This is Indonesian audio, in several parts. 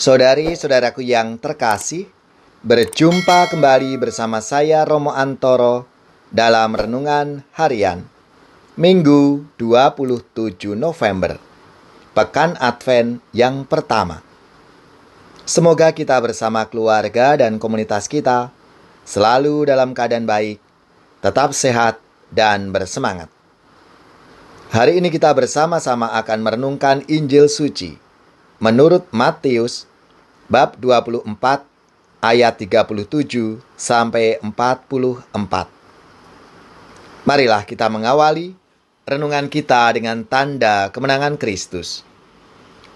Saudari-saudaraku yang terkasih, berjumpa kembali bersama saya Romo Antoro dalam Renungan Harian Minggu 27 November, Pekan Advent yang pertama. Semoga kita bersama keluarga dan komunitas kita selalu dalam keadaan baik, tetap sehat dan bersemangat. Hari ini kita bersama-sama akan merenungkan Injil Suci menurut Matius bab 24 ayat 37 sampai 44. Marilah kita mengawali renungan kita dengan tanda kemenangan Kristus.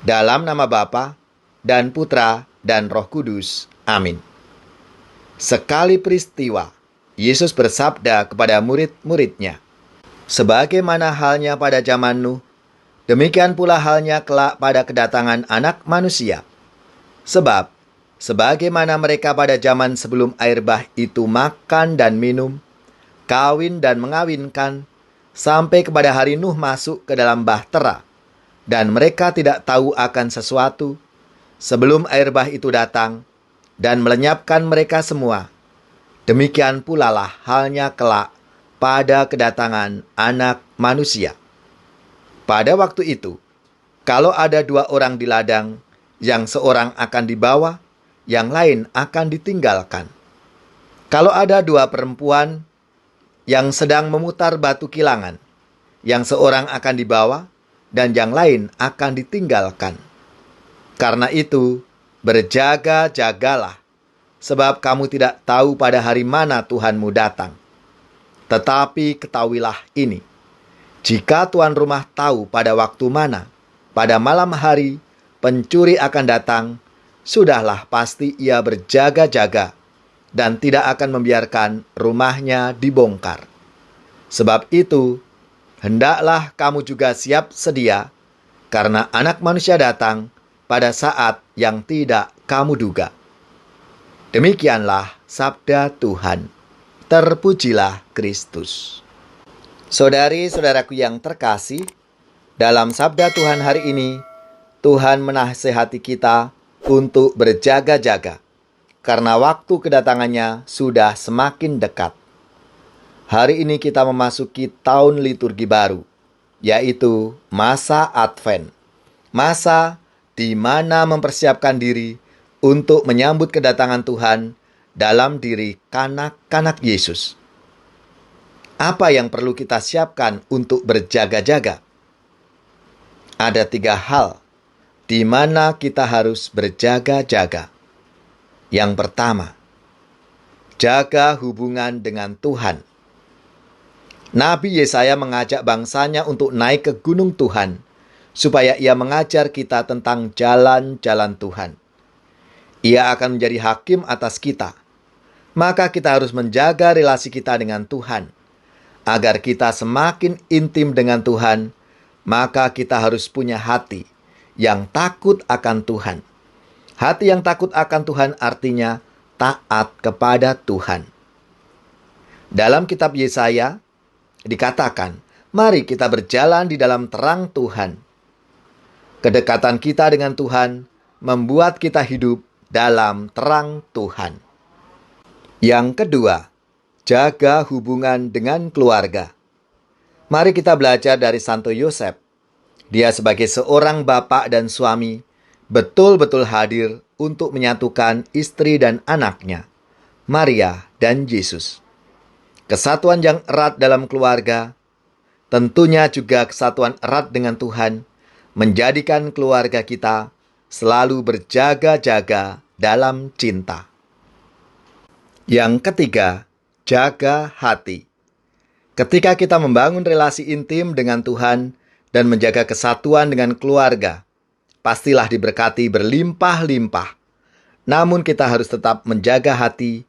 Dalam nama Bapa dan Putra dan Roh Kudus. Amin. Sekali peristiwa, Yesus bersabda kepada murid-muridnya, "Sebagaimana halnya pada zaman Nuh, demikian pula halnya kelak pada kedatangan Anak Manusia. Sebab, sebagaimana mereka pada zaman sebelum air bah itu makan dan minum, kawin dan mengawinkan, sampai kepada hari Nuh masuk ke dalam bahtera, dan mereka tidak tahu akan sesuatu, sebelum air bah itu datang, dan melenyapkan mereka semua. Demikian pula lah halnya kelak pada kedatangan Anak Manusia. Pada waktu itu, kalau ada dua orang di ladang, yang seorang akan dibawa, yang lain akan ditinggalkan. Kalau ada dua perempuan yang sedang memutar batu kilangan, yang seorang akan dibawa, dan yang lain akan ditinggalkan. Karena itu, berjaga-jagalah, sebab kamu tidak tahu pada hari mana Tuhanmu datang. Tetapi ketahuilah ini, jika tuan rumah tahu pada waktu mana, pada malam hari, pencuri akan datang, sudahlah pasti ia berjaga-jaga dan tidak akan membiarkan rumahnya dibongkar. Sebab itu, hendaklah kamu juga siap sedia, karena Anak Manusia datang pada saat yang tidak kamu duga." Demikianlah sabda Tuhan. Terpujilah Kristus. Saudari-saudaraku yang terkasih, dalam sabda Tuhan hari ini, Tuhan menasihati kita untuk berjaga-jaga, karena waktu kedatangannya sudah semakin dekat. Hari ini kita memasuki tahun liturgi baru, yaitu masa Advent. Masa di mana mempersiapkan diri untuk menyambut kedatangan Tuhan dalam diri kanak-kanak Yesus. Apa yang perlu kita siapkan untuk berjaga-jaga? Ada 3 hal di mana kita harus berjaga-jaga. Yang pertama, jaga hubungan dengan Tuhan. Nabi Yesaya mengajak bangsanya untuk naik ke gunung Tuhan, supaya ia mengajar kita tentang jalan-jalan Tuhan. Ia akan menjadi hakim atas kita. Maka kita harus menjaga relasi kita dengan Tuhan. Agar kita semakin intim dengan Tuhan, maka kita harus punya hati yang takut akan Tuhan. Hati yang takut akan Tuhan artinya taat kepada Tuhan. Dalam kitab Yesaya dikatakan, mari kita berjalan di dalam terang Tuhan. Kedekatan kita dengan Tuhan membuat kita hidup dalam terang Tuhan. Yang kedua, jaga hubungan dengan keluarga. Mari kita belajar dari Santo Yosef. Dia sebagai seorang bapak dan suami, betul-betul hadir untuk menyatukan istri dan anaknya, Maria dan Yesus. Kesatuan yang erat dalam keluarga, tentunya juga kesatuan erat dengan Tuhan, menjadikan keluarga kita selalu berjaga-jaga dalam cinta. Yang ketiga, jaga hati. Ketika kita membangun relasi intim dengan Tuhan dan menjaga kesatuan dengan keluarga, pastilah diberkati berlimpah-limpah. Namun kita harus tetap menjaga hati.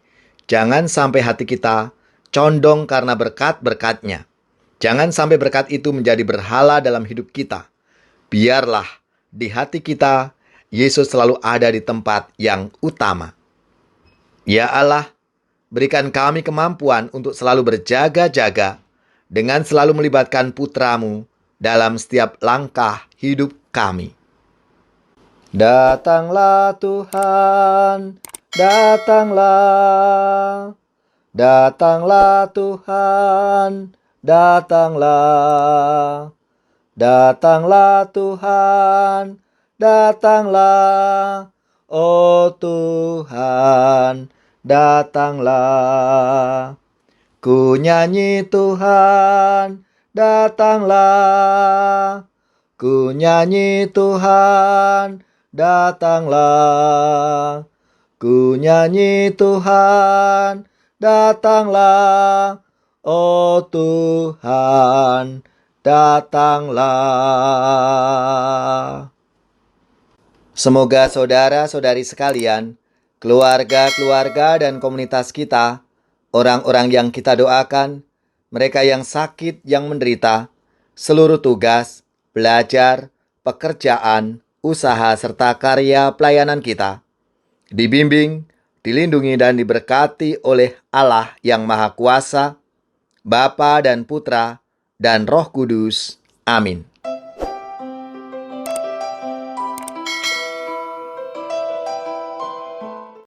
Jangan sampai hati kita condong karena berkat-berkatnya. Jangan sampai berkat itu menjadi berhala dalam hidup kita. Biarlah di hati kita, Yesus selalu ada di tempat yang utama. Ya Allah, berikan kami kemampuan untuk selalu berjaga-jaga dengan selalu melibatkan putra-Mu dalam setiap langkah hidup kami. Datanglah Tuhan, datanglah. Datanglah Tuhan, datanglah. Datanglah Tuhan, datanglah. Oh Tuhan, datanglah. Ku nyanyi Tuhan, datanglah. Ku nyanyi Tuhan, datanglah. Ku nyanyi Tuhan, datanglah. Oh Tuhan, datanglah. Semoga saudara-saudari sekalian, keluarga-keluarga dan komunitas kita, orang-orang yang kita doakan, mereka yang sakit, yang menderita, seluruh tugas, belajar, pekerjaan, usaha, serta karya pelayanan kita, dibimbing, dilindungi, dan diberkati oleh Allah yang Maha Kuasa, Bapa dan Putra, dan Roh Kudus. Amin.